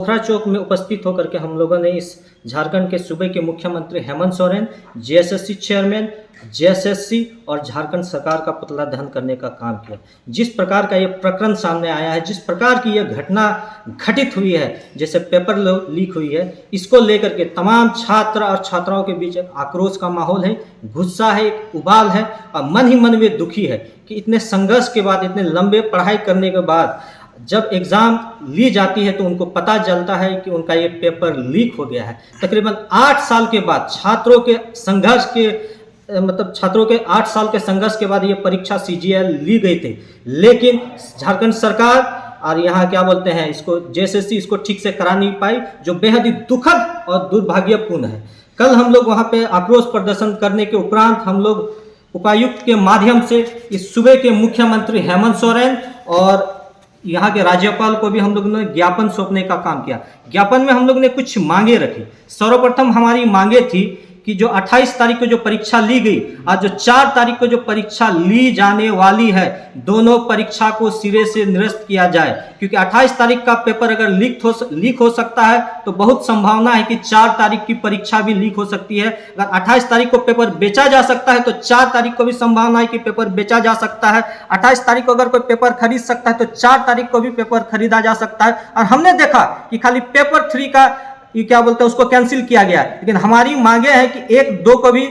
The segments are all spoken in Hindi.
पोखरा चौक में उपस्थित होकर के हम लोगों ने इस झारखंड के सूबे के मुख्यमंत्री Hemant Soren, JSSC chairman, JSSC और झारखंड सरकार का पुतला दहन करने का काम किया। जिस प्रकार का ये प्रकरण सामने आया है, जिस प्रकार की ये घटना घटित हुई है, जैसे पेपर लीक हुई है, इसको लेकर के तमाम छात्र और छात्राओं के बीच एक आक्रोश का माहौल है, गुस्सा है, एक उबाल है और मन ही मन में दुखी है कि इतने संघर्ष के बाद, इतने लंबे पढ़ाई करने के बाद जब एग्ज़ाम ली जाती है तो उनको पता चलता है कि उनका ये पेपर लीक हो गया है। तकरीबन 8 साल के बाद छात्रों के 8 साल के संघर्ष के बाद ये परीक्षा सीजीएल ली गई थी, लेकिन झारखंड सरकार और यहाँ क्या बोलते हैं इसको, जेएसएससी इसको ठीक से करा नहीं पाई, जो बेहद ही दुखद और दुर्भाग्यपूर्ण है। कल हम लोग वहाँ पे आक्रोश प्रदर्शन करने के उपरांत हम लोग उपायुक्त के माध्यम से इस सूबे के मुख्यमंत्री हेमंत सोरेन और यहाँ के राज्यपाल को भी हम लोगों ने ज्ञापन सौंपने का काम किया। ज्ञापन में हम लोग ने कुछ मांगे रखी। सर्वप्रथम हमारी मांगे थी कि जो 28 तारीख को जो परीक्षा ली गई और जो 4 तारीख को जो परीक्षा ली जाने वाली है, दोनों परीक्षा को सिरे से निरस्त किया जाए, क्योंकि 28 तारीख का पेपर अगर लीक हो सकता है तो बहुत संभावना है कि 4 तारीख की परीक्षा भी लीक हो सकती है। अगर 28 तारीख को पेपर बेचा जा सकता है तो 4 तारीख को भी संभावना है कि पेपर बेचा जा सकता है। 28 तारीख को अगर कोई पेपर खरीद सकता है तो 4 तारीख को भी पेपर खरीदा जा सकता है। और हमने देखा कि खाली पेपर 3 का ये क्या बोलते हैं उसको कैंसिल किया गया, लेकिन हमारी मांगे हैं कि 1-2 को भी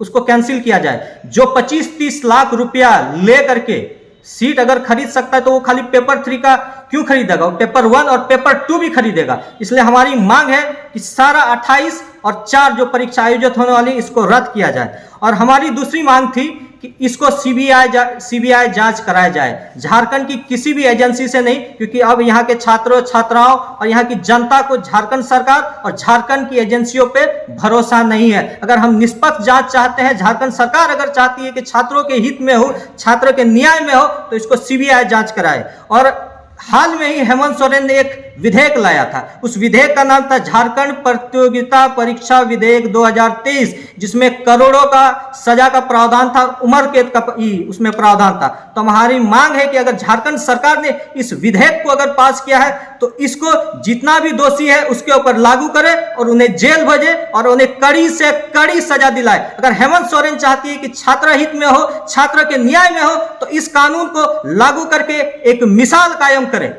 उसको कैंसिल किया जाए। जो 25-30 लाख रुपया ले करके सीट अगर खरीद सकता है तो वो खाली पेपर 3 का क्यों खरीदेगा, वो पेपर 1 और पेपर 2 भी खरीदेगा। इसलिए हमारी मांग है कि सारा 28 और 4 जो परीक्षा आयोजित होने वाली इसको रद्द किया जाए। और हमारी दूसरी मांग थी कि इसको सीबीआई जांच कराया जाए, झारखंड की किसी भी एजेंसी से नहीं, क्योंकि अब यहाँ के छात्रों छात्राओं और यहाँ की जनता को झारखंड सरकार और झारखंड की एजेंसियों पे भरोसा नहीं है। अगर हम निष्पक्ष जांच चाहते हैं, झारखंड सरकार अगर चाहती है कि छात्रों के हित में हो, छात्रों के न्याय में हो, तो इसको सीबीआई जांच कराए। और हाल में ही हेमंत सोरेन ने एक विधेयक लाया था, उस विधेयक का नाम था झारखंड प्रतियोगिता परीक्षा विधेयक 2023, जिसमें करोड़ों का सजा का प्रावधान था, उम्र कैद का उसमें प्रावधान था। तो हमारी मांग है कि अगर झारखंड सरकार ने इस विधेयक को अगर पास किया है तो इसको जितना भी दोषी है उसके ऊपर लागू करे और उन्हें जेल भेजे और उन्हें कड़ी से कड़ी सजा दिलाए। अगर हेमंत सोरेन चाहती है कि छात्र हित में हो, छात्र के न्याय में हो, तो इस कानून को लागू करके एक मिसाल कायम करे।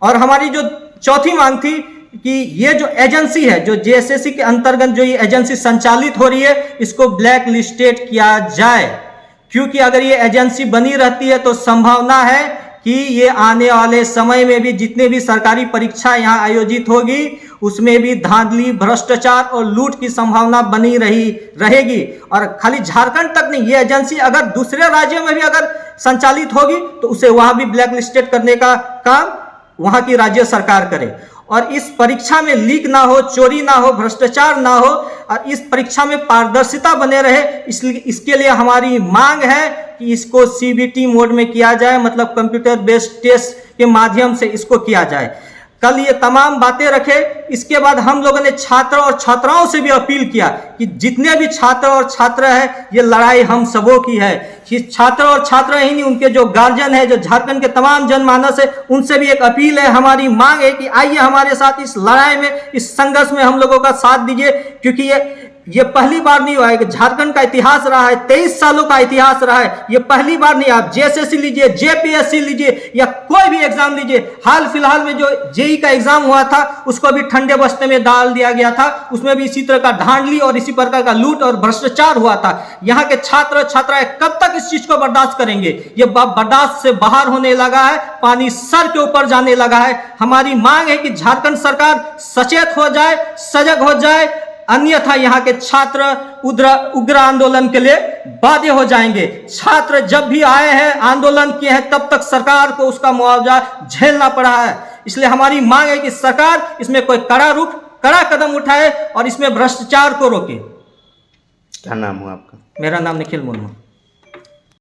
और हमारी जो चौथी मांग थी कि ये जो एजेंसी है, जो जेएसएससी के अंतर्गत जो ये एजेंसी संचालित हो रही है, इसको ब्लैक लिस्टेड किया जाए, क्योंकि अगर ये एजेंसी बनी रहती है तो संभावना है कि ये आने वाले समय में भी जितने भी सरकारी परीक्षा यहाँ आयोजित होगी उसमें भी धांधली, भ्रष्टाचार और लूट की संभावना बनी रहेगी। और खाली झारखंड तक नहीं, ये एजेंसी अगर दूसरे राज्यों में भी अगर संचालित होगी तो उसे वहां भी ब्लैक लिस्टेड करने का काम वहां की राज्य सरकार करे। और इस परीक्षा में लीक ना हो, चोरी ना हो, भ्रष्टाचार ना हो और इस परीक्षा में पारदर्शिता बने रहे, इसलिए इसके लिए हमारी मांग है कि इसको सीबीटी मोड में किया जाए, मतलब कंप्यूटर बेस्ड टेस्ट के माध्यम से इसको किया जाए। कल ये तमाम बातें रखे, इसके बाद हम लोगों ने छात्र और छात्राओं से भी अपील किया कि जितने भी छात्र और छात्रा है, ये लड़ाई हम सबों की है। कि छात्र और छात्रा ही नहीं, उनके जो गार्जियन है, जो झारखंड के तमाम जनमानस है, उनसे भी एक अपील है, हमारी मांग है कि आइए हमारे साथ इस लड़ाई में, इस संघर्ष में हम लोगों का साथ दीजिए, क्योंकि ये पहली बार नहीं हुआ है। झारखंड का इतिहास रहा है, 23 सालों का इतिहास रहा है, ये पहली बार नहीं। आप जेएसएससी लीजिए, जेपीएससी लीजिए या कोई भी एग्जाम लीजिए, हाल फिलहाल में जो जेई का एग्जाम हुआ था उसको भी ठंडे बस्ते में डाल दिया गया था, उसमें भी इसी तरह का धांधली और इसी प्रकार का लूट और भ्रष्टाचार हुआ था। यहाँ के छात्र छात्राएं कब तक इस चीज को बर्दाश्त करेंगे? ये बर्दाश्त से बाहर होने लगा है, पानी सर के ऊपर जाने लगा है। हमारी मांग है कि झारखंड सरकार सचेत हो जाए, सजग हो जाए, अन्यथा यहाँ के छात्र उग्र आंदोलन के लिए बाध्य हो जाएंगे। छात्र जब भी आए हैं, आंदोलन किए हैं, तब तक सरकार को उसका मुआवजा झेलना पड़ा है। इसलिए हमारी मांग है कि सरकार इसमें कोई कड़ा कदम उठाए और इसमें भ्रष्टाचार को रोके। क्या नाम हुआ आपका? मेरा नाम निखिल मुर्मू।